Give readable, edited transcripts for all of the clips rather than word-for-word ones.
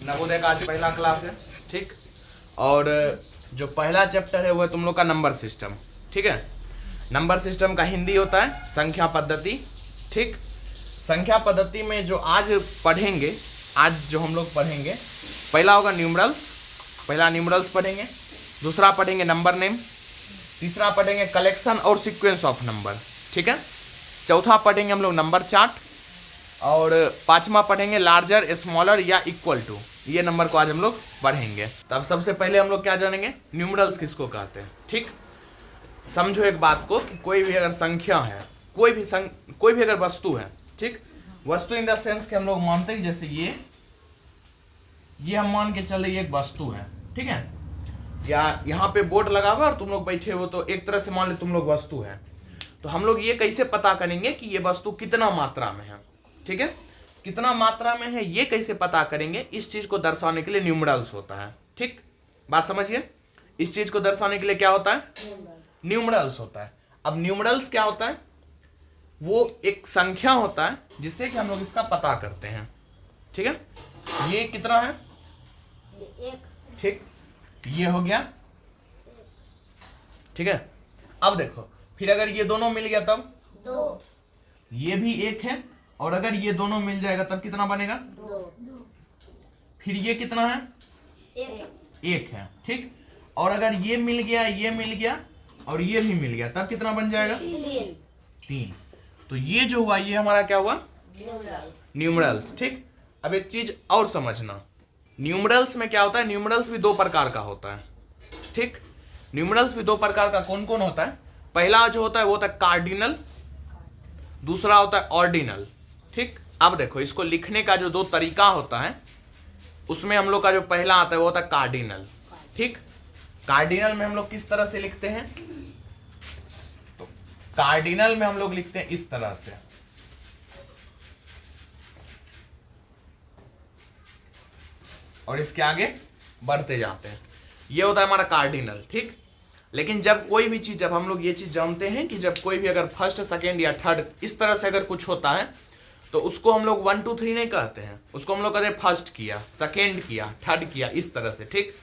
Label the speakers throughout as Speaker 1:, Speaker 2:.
Speaker 1: नवोदय का आज पहला क्लास है, ठीक। और जो पहला चैप्टर है वो है तुम लोग का नंबर सिस्टम, ठीक है। नंबर सिस्टम का हिंदी होता है संख्या पद्धति, ठीक। संख्या पद्धति में जो आज पढ़ेंगे, आज जो हम लोग पढ़ेंगे, पहला होगा न्यूमरल्स, पहला न्यूमरल्स पढ़ेंगे, दूसरा पढ़ेंगे नंबर नेम, तीसरा पढ़ेंगे कलेक्शन और सीक्वेंस ऑफ नंबर, ठीक है। चौथा पढ़ेंगे हम लोग नंबर चार्ट, और पांचवा पढ़ेंगे लार्जर, स्मॉलर या इक्वल टू, ये नंबर को आज हम लोग पढ़ेंगे। तब सबसे पहले हम लोग क्या जानेंगे, न्यूमरल्स किसको कहते हैं, ठीक। समझो एक बात को कि कोई भी अगर संख्या है, कोई भी अगर वस्तु है, ठीक, वस्तु इन द सेंस कि हम लोग मानते हैं जैसे ये हम मान के चल रही है एक वस्तु है, ठीक है। या यहाँ पे बोर्ड लगा हुआ और तुम लोग बैठे हो तो एक तरह से मान ले तुम लोग वस्तु है, तो हम लोग ये कैसे पता करेंगे कि ये वस्तु कितना मात्रा में है, ठीक है। कितना मात्रा में है ये कैसे पता करेंगे, इस चीज को दर्शाने के लिए न्यूमरल्स होता है, ठीक। बात समझिए, इस चीज को दर्शाने के लिए क्या होता है, न्यूमरल्स होता है। अब न्यूमरल्स क्या होता है, वो एक संख्या होता है जिससे कि हम लोग इसका पता करते हैं, ठीक है। ये कितना है, ठीक, ये हो गया, ठीक है। अब देखो फिर अगर ये दोनों मिल गया तब दो, ये भी एक है, और अगर ये दोनों मिल जाएगा तब कितना बनेगा, दो। फिर ये कितना है, एक है, ठीक। और अगर ये मिल गया, ये मिल गया और ये भी मिल गया तब कितना बन जाएगा, तीन। तो ये जो हुआ ये हमारा क्या हुआ, न्यूमरल्स, ठीक। अब एक चीज और समझना, न्यूमरल्स में क्या होता है, न्यूमरल्स भी दो प्रकार का होता है, ठीक। न्यूमरल्स भी दो प्रकार का कौन कौन होता है, पहला जो होता है वो होता है कार्डिनल, दूसरा होता है ऑर्डिनल, ठीक। अब देखो इसको लिखने का जो दो तरीका होता है, उसमें हम लोग का जो पहला आता है वो होता है कार्डिनल, ठीक। कार्डिनल में हम लोग किस तरह से लिखते हैं, तो कार्डिनल में हम लोग लिखते हैं इस तरह से, और इसके आगे बढ़ते जाते हैं, ये होता है हमारा कार्डिनल, ठीक। लेकिन जब कोई भी चीज, जब हम लोग ये चीज जानते हैं कि जब कोई भी अगर फर्स्ट, सेकेंड या थर्ड इस तरह से अगर कुछ होता है तो उसको हम लोग 1 2 3 नहीं कहते हैं, उसको हम लोग कहते हैं फर्स्ट किया, सेकेंड किया, थर्ड किया, इस तरह से, ठीक।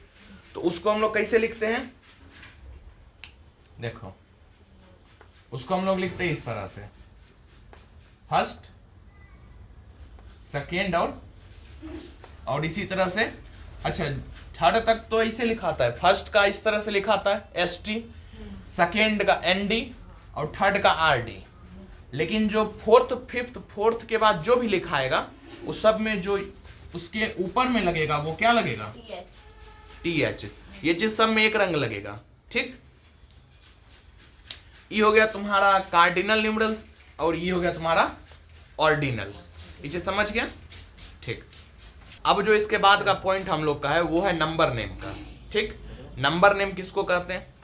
Speaker 1: तो उसको हम लोग कैसे लिखते हैं, देखो उसको हम लोग लिखते हैं इस तरह से, फर्स्ट, सेकेंड और इसी तरह से, अच्छा थर्ड तक तो ऐसे लिखाता है, फर्स्ट का इस तरह से लिखाता है ST, सेकेंड का ND और थर्ड का RD। लेकिन जो फोर्थ, फिफ्थ, फोर्थ के बाद जो भी लिखाएगा उस सब में जो उसके ऊपर में लगेगा वो क्या लगेगा, TH। ये चीज सब में एक रंग लगेगा, ठीक। ये हो गया तुम्हारा कार्डिनल न्यूमरल्स और ये हो गया तुम्हारा ऑर्डिनल, ये चीज समझ गया, ठीक। अब जो इसके बाद का पॉइंट हम लोग का है वो है नंबर नेम का, ठीक। नंबर नेम किसको कहते हैं,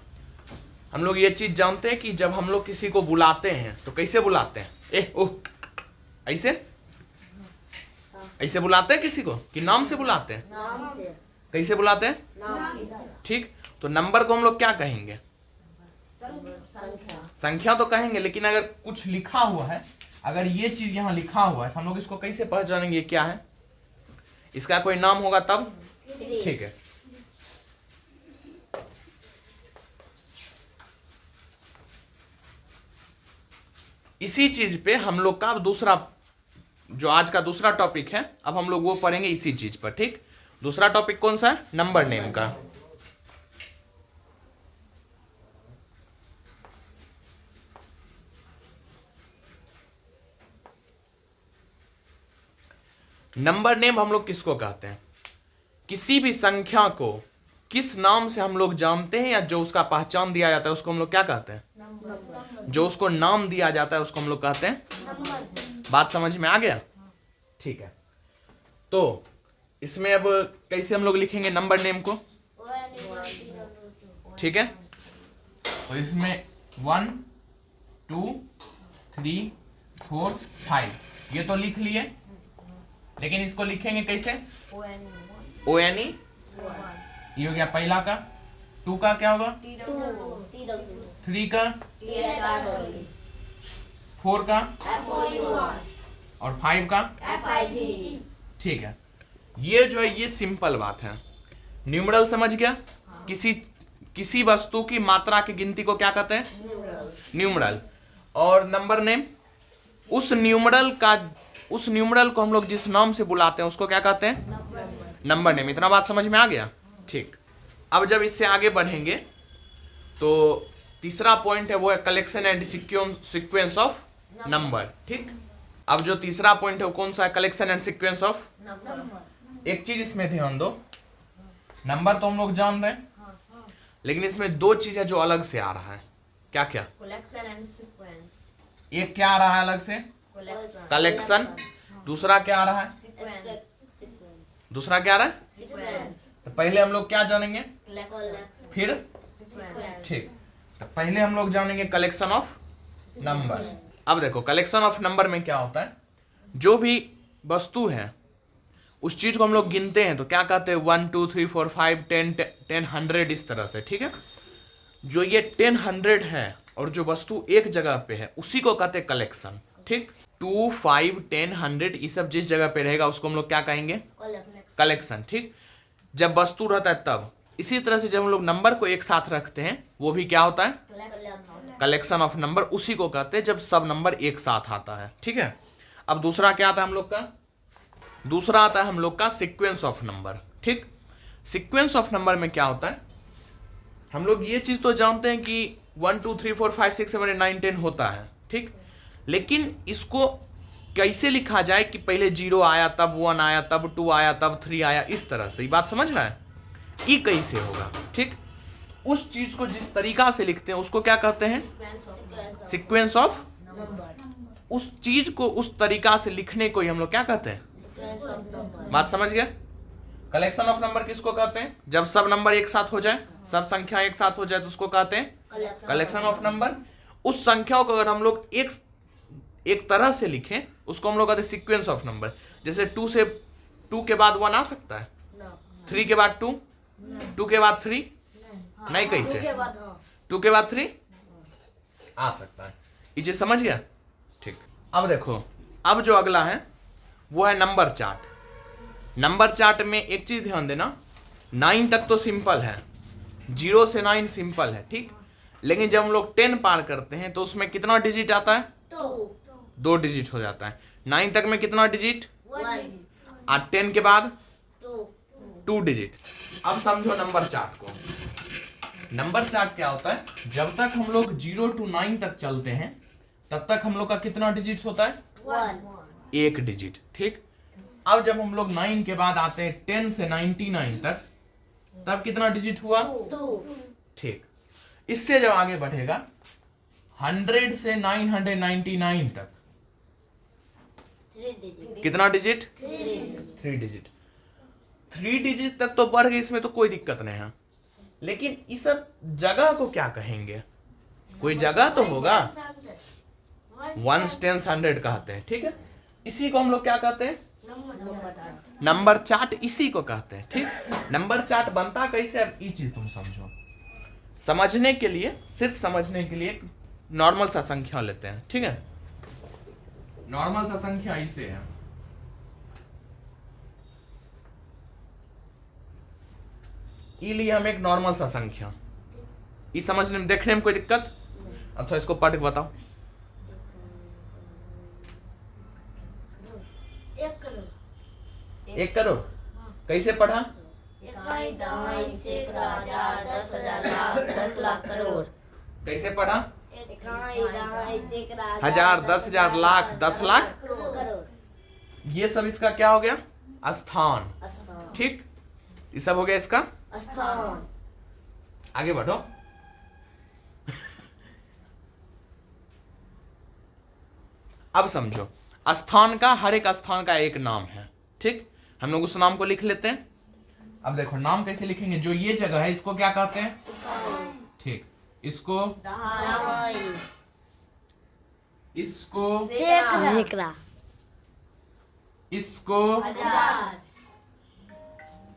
Speaker 1: हम लोग ये चीज जानते हैं कि जब हम लोग किसी को बुलाते हैं तो कैसे बुलाते हैं, ऐसे बुलाते हैं किसी को कि नाम से बुलाते हैं, नाम से। कैसे बुलाते हैं, नाम, ठीक। तो नंबर को हम लोग क्या कहेंगे, संख्या तो कहेंगे, लेकिन अगर कुछ लिखा हुआ है, अगर ये चीज यहाँ लिखा हुआ है तो हम लोग इसको कैसे पहचानेंगे क्या है, इसका कोई नाम होगा तब, ठीक है। इसी चीज पे हम लोग का दूसरा, जो आज का दूसरा टॉपिक है, अब हम लोग वो पढ़ेंगे इसी चीज पर, ठीक। दूसरा टॉपिक कौन सा है, नंबर नेम का। नंबर नेम हम लोग किसको कहते हैं, किसी भी संख्या को किस नाम से हम लोग जानते हैं या जो उसका पहचान दिया जाता है उसको हम लोग क्या कहते हैं, नंबर। जो उसको नाम दिया जाता है उसको हम लोग कहते हैं नंबर। बात समझ में आ गया, ठीक है। तो इसमें अब कैसे हम लोग लिखेंगे नंबर नेम को, ठीक है। तो इसमें 1 2 3 4 5 ये तो लिख लिए, लेकिन इसको लिखेंगे कैसे, ONE, ये हो गया पहला का, 2 का क्या होगा, 3 का, 4 का, और 5 का, ठीक है। ये जो है ये सिंपल बात है। न्यूमरल समझ गया? किसी वस्तु की मात्रा की गिनती को क्या कहते हैं? न्यूमरल। और नंबर नेम, उस न्यूमरल को हम लोग जिस नाम से बुलाते हैं उसको क्या कहते हैं? Number name. इतना बात समझ में आ गया? ठीक। अब जब इससे आगे बढ़ेंगे तो तीसरा पॉइंट है वो है collection and sequence of number. ठीक। अब जो तीसरा पॉइंट है वो कौन सा है? Collection and sequence of number. एक चीज इसमें ध्यान दो, नंबर तो हम लोग जान रहे हैं, लेकिन इसमें दो चीज है जो अलग से आ रहा है। क्या क्या?
Speaker 2: Collection and sequence.
Speaker 1: एक क्या आ रहा है अलग से? कलेक्शन। दूसरा क्या आ रहा है?
Speaker 2: सीक्वेंस।
Speaker 1: दूसरा क्या आ रहा है?
Speaker 2: सीक्वेंस।
Speaker 1: तो पहले हम लोग क्या जानेंगे?
Speaker 2: कलेक्शन।
Speaker 1: फिर
Speaker 2: सीक्वेंस।
Speaker 1: ठीक। तो पहले हम लोग जानेंगे कलेक्शन ऑफ नंबर। अब देखो कलेक्शन ऑफ नंबर में क्या होता है, जो भी वस्तु है उस चीज को हम लोग गिनते हैं तो क्या कहते हैं? 1 2 3 4 5 10 10 100 इस तरह से। ठीक है। जो ये 10 100 है और जो वस्तु एक जगह पे है उसी को कहते हैं कलेक्शन। ठीक। 2 5 10 100 ये सब जिस जगह पे रहेगा उसको हम लोग क्या कहेंगे? कलेक्शन। ठीक। जब वस्तु रहता है तब। इसी तरह से जब हम लोग नंबर को एक साथ रखते हैं वो भी क्या होता है? Collection of number. उसी को कहते हैं जब सब नंबर एक साथ आता है। ठीक है। अब दूसरा क्या आता है हम लोग का? दूसरा आता है हम लोग का सीक्वेंस ऑफ नंबर। ठीक। सीक्वेंस ऑफ नंबर में क्या होता है, हम लोग ये चीज तो जानते हैं कि 1 2 3 4 5 6 7 8 9 10 होता है। ठीक। लेकिन इसको कैसे लिखा जाए कि पहले 0 आया तब 1 आया तब 2 आया तब 3 आया, इस तरह से। ये बात समझ रहा है? ये कैसे होगा? ठीक। उस चीज को जिस तरीका से लिखते हैं उसको क्या कहते हैं? Sequence of number. उस चीज को उस तरीका से लिखने को ही हम लोग क्या कहते हैं? बात समझ गया? कलेक्शन ऑफ नंबर किसको कहते हैं? जब सब नंबर एक साथ हो जाए, सब संख्या एक साथ हो जाए तो उसको कहते हैं कलेक्शन ऑफ नंबर। उस संख्याओं को अगर हम लोग एक तरह से लिखें उसको हम लोग कहते हैं सीक्वेंस ऑफ नंबर। जैसे 2 के बाद 1 आ सकता है, 3 के बाद 2, 2 के बाद 3 नहीं, कैसे? 2 के बाद 3 आ सकता है। ये समझ गया? ठीक। अब देखो, अब जो अगला है वो है नंबर चार्ट। नंबर चार्ट में एक चीज ध्यान देना, 9 तक तो सिंपल है, 0 से 9 सिंपल है। ठीक। लेकिन जब हम लोग 10 पार करते हैं तो उसमें कितना डिजिट आता है? 2 डिजिट हो जाता है। 9 तक में कितना डिजिट?
Speaker 2: 1।
Speaker 1: और 10 के बाद 2 डिजिट। अब समझो नंबर चार्ट को। नंबर चार्ट क्या होता है, जब तक हम लोग 0 to 9 तक चलते हैं तब तक हम लोग का कितना डिजिट होता है? 1 डिजिट। ठीक। अब जब हम लोग 9 के बाद आते हैं 10 से 99 तक, तब कितना डिजिट हुआ?
Speaker 2: 2।
Speaker 1: ठीक। इससे जब आगे बढ़ेगा 100 से 999 तक कितना डिजिट? 3 डिजिट। 3 डिजिट तक तो बढ़ गई, इसमें तो कोई दिक्कत नहीं है। लेकिन इस सब जगह को क्या कहेंगे? कोई जगह तो होगा। 1 10 100 कहते हैं। ठीक है। इसी को हम लोग क्या कहते हैं? Number chart. इसी को कहते हैं। ठीक। नंबर चार्ट बनता कैसे, अब ये चीज तुम समझो। समझने के लिए, सिर्फ समझने के लिए नॉर्मल सा संख्या लेते हैं। ठीक है। नॉर्मल सा संख्या इसे है, लिए हम एक नॉर्मल सा संख्या। इस समझने में, देखने में कोई दिक्कत? अब थोड़ा इसको पढ़ के बताओ। 1 करोड़ कैसे पढ़ा?
Speaker 2: 10 लाख करोड़।
Speaker 1: कैसे पढ़ा?
Speaker 2: 1000
Speaker 1: 10,000 लाख 10 लाख।
Speaker 2: करोड़।
Speaker 1: ये सब इसका क्या हो गया? स्थान। ठीक। ये सब हो गया इसका
Speaker 2: स्थान।
Speaker 1: आगे बढ़ो। अब समझो, स्थान का, हर एक स्थान का एक नाम है। ठीक। हम लोग उस नाम को लिख लेते हैं। अब देखो नाम कैसे लिखेंगे। जो ये जगह है इसको क्या कहते हैं? ठीक। इसको
Speaker 2: दहाई।
Speaker 1: इसको
Speaker 2: सैकड़ा।
Speaker 1: इसको
Speaker 2: 1000।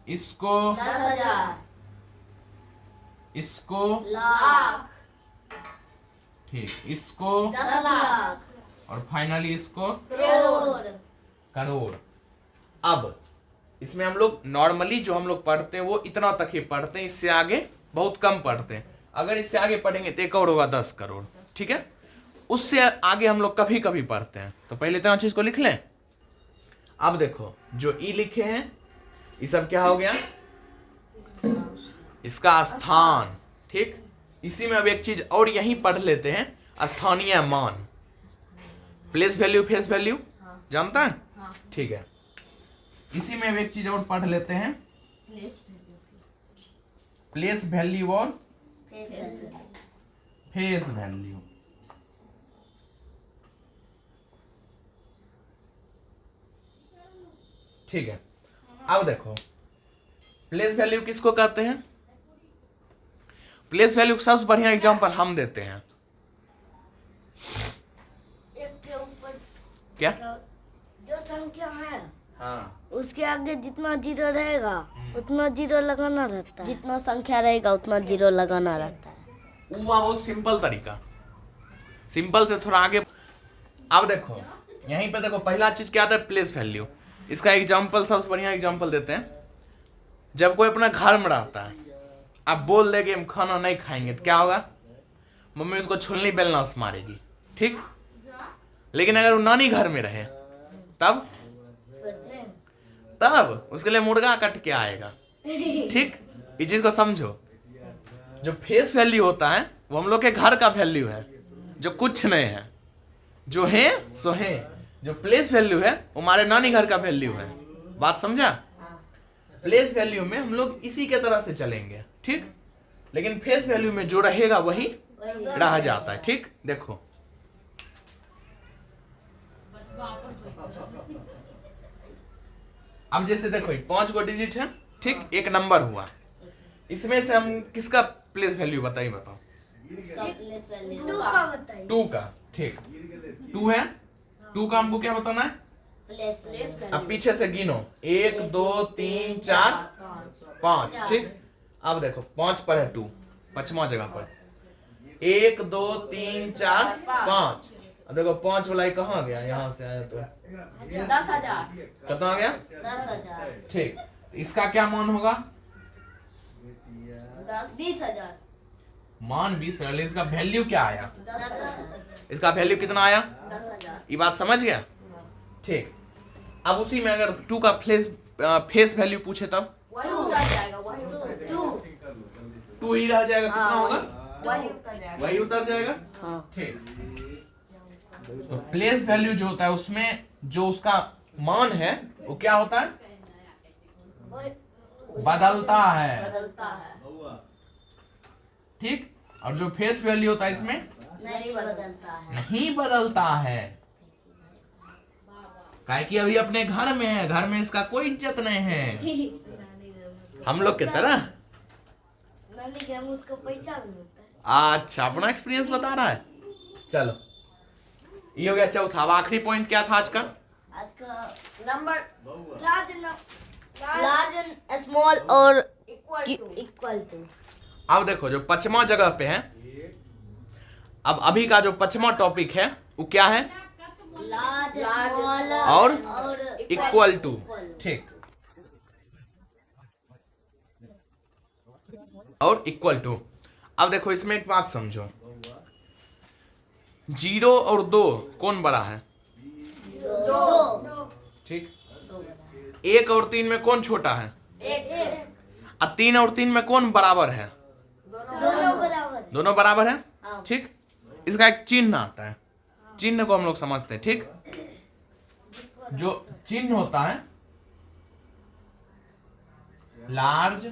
Speaker 1: इसको
Speaker 2: 10,000।
Speaker 1: इसको
Speaker 2: लाख।
Speaker 1: ठीक। इसको
Speaker 2: 10 लाख।
Speaker 1: और फाइनली इसको
Speaker 2: करोड़।
Speaker 1: करोड़। अब इसमें हम लोग नॉर्मली जो हम लोग पढ़ते हैं वो इतना तक ही पढ़ते हैं, इससे आगे बहुत कम पढ़ते हैं। अगर इससे आगे पढ़ेंगे तो 1 और होगा 10 करोड़, ठीक है। उससे आगे हम लोग कभी कभी पढ़ते हैं। तो पहले इतना चीज को लिख लें। अब देखो जो ई लिखे हैं ये सब क्या हो गया, इसका स्थान, ठीक। इसी में अब एक चीज और यहीं पढ़ लेते हैं, स्थानीय मान, प्लेस वैल्यू फेस वैल्यू, जानता है, ठीक है। इसी में अब एक चीज और पढ़ लेते हैं, प्लेस वैल्यू और फेस वैल्यू। ठीक है। अब देखो प्लेस वैल्यू किसको कहते हैं। प्लेस वैल्यू का सबसे बढ़िया एग्जांपल हम देते हैं।
Speaker 2: एक के ऊपर
Speaker 1: क्या?
Speaker 2: जो संख्या है
Speaker 1: हाँ,
Speaker 2: उसके आगे जितना जीरो रहेगा उतना जीरो लगाना रहता है, जितना संख्या रहेगा उतना जीरो लगाना रहता है।
Speaker 1: वो बहुत सिंपल तरीका, सिंपल से थोड़ा आगे। अब देखो यहीं पे देखो पहला चीज क्या आता है, प्लेस वैल्यू। इसका एग्जांपल सबसे बढ़िया एग्जांपल देते हैं। जब कोई अपना घर में रहता है, आप बोल दे कि हम खाना नहीं खाएंगे तो क्या होगा, मम्मी उसको छुलनी बेलना से मारेगी, ठीक। लेकिन अगर वो नानी घर में रहे तब उसके लिए मुर्गा कट के आएगा, ठीक। इस चीज को समझो। जो फेस वैल्यू होता है वो हम लोग के घर का वैल्यू है, जो कुछ नहीं है, जो है सो है। जो प्लेस वैल्यू है वो हमारे नानी घर का वैल्यू है। बात समझा। प्लेस वैल्यू में हम लोग इसी के तरह से चलेंगे, ठीक। लेकिन फेस वैल्यू में जो रहेगा वही रह जाता है, ठीक। देखो अब जैसे देखो 5 गो डिजिट है, ठीक, एक नंबर हुआ। इसमें से हम किसका प्लेस वैल्यू बताइए, बताओ। 2 का, ठीक। 2 है, 2 का हमको क्या बताना है, अब पीछे से गिनो 1 2 3 4 5, ठीक। अब देखो 5 पर है 2, 5वां जगह पर 1 2 3 4 5। अब देखो 5 वाला कहाँ गया, यहाँ से आया तो
Speaker 2: 10,000
Speaker 1: कितना आ गया,
Speaker 2: 10,000,
Speaker 1: ठीक। इसका क्या मान होगा,
Speaker 2: 20,000
Speaker 1: मान 20 है, लेकिन इसका वैल्यू क्या आया,
Speaker 2: 10,000
Speaker 1: इसका वैल्यू कितना आया,
Speaker 2: 10,000।
Speaker 1: ये बात समझ गया, ठीक। अब उसी में अगर 2 का फेस वैल्यू पूछे तब
Speaker 2: वही उतर जाएगा, वही
Speaker 1: 2 ही रह जाएगा, कितना होगा,
Speaker 2: वही उतर जाएगा,
Speaker 1: वही उतर जाएगा, ठीक। तो प्लेस वैल्यू जो होता है उसमें जो उसका मान है वो क्या होता है, बदलता है,
Speaker 2: बदलता है,
Speaker 1: ठीक। और जो फेस वैल्यू होता है इसमें
Speaker 2: नहीं बदलता है,
Speaker 1: नहीं बदलता है। काहे कि अभी अपने घर में है, घर में इसका कोई इज्जत नहीं है हम लोग की तरह।
Speaker 2: नानी के हम उसको पैसा भी मिलता है।
Speaker 1: अच्छा, अपना एक्सपीरियंस बता रहा है। चलो ये हो गया चौथा। अब आखिरी पॉइंट क्या था आज का,
Speaker 2: आज का नंबर लार्ज एंड स्मॉल और इक्वल टू।
Speaker 1: अब देखो जो 5वां जगह पे है, अब अभी का जो 5वां टॉपिक है वो क्या है,
Speaker 2: लार्ज स्मॉल
Speaker 1: और इक्वल टू, ठीक। और इक्वल टू। अब देखो इसमें एक बात समझो, 0 और 2 कौन बड़ा है,
Speaker 2: 2,
Speaker 1: ठीक। 1 और 3 में कौन छोटा है,
Speaker 2: 1,
Speaker 1: और 3 और 3 में कौन बराबर है,
Speaker 2: दोनों बराबर,
Speaker 1: दोनों बराबर है,
Speaker 2: हाँ।
Speaker 1: ठीक। इसका एक चिन्ह आता है, चिन्ह को हम लोग समझते हैं, ठीक। जो चिन्ह होता है लार्ज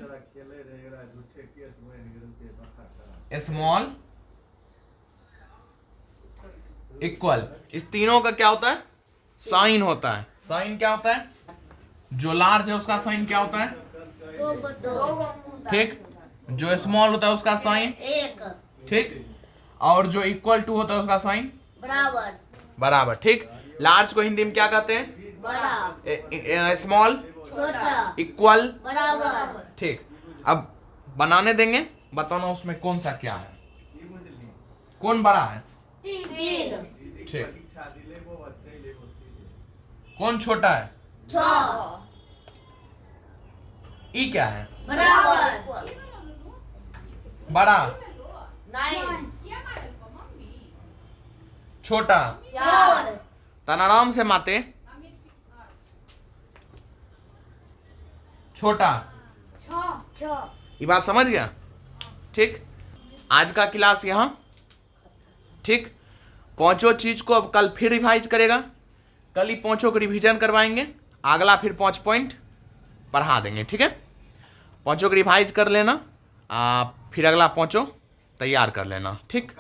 Speaker 1: स्मॉल इक्वल, इस तीनों का क्या होता है, साइन होता है। साइन क्या होता है, जो लार्ज है उसका साइन क्या होता है,
Speaker 2: 2,
Speaker 1: ठीक। जो स्मॉल होता है उसका साइन,
Speaker 2: 1,
Speaker 1: ठीक। और जो इक्वल टू होता है उसका साइन
Speaker 2: बराबर,
Speaker 1: बराबर, ठीक। लार्ज को हिंदी में क्या कहते हैं,
Speaker 2: बड़ा,
Speaker 1: स्मॉल,
Speaker 2: छोटा,
Speaker 1: इक्वल,
Speaker 2: बराबर,
Speaker 1: ठीक। अब बनाने देंगे, बताना उसमें कौन सा क्या है, कौन बड़ा है,
Speaker 2: 3,
Speaker 1: ठीक। कौन छोटा है,
Speaker 2: 6,
Speaker 1: ई क्या है?
Speaker 2: बराबर।
Speaker 1: बड़ा,
Speaker 2: 9
Speaker 1: छोटा।
Speaker 2: 4
Speaker 1: तना आराम से माते। छोटा।
Speaker 2: 6
Speaker 1: ये बात समझ गया? ठीक, आज का क्लास यहाँ। ठीक, पांचों चीज को अब कल फिर रिवाइज करेगा। कल ही पांचों को रिवीजन करवाएंगे, अगला फिर 5 पॉइंट पढ़ा देंगे। ठीक है, पांचों को रिवाइज कर लेना, फिर अगला पांचों तैयार कर लेना। ठीक।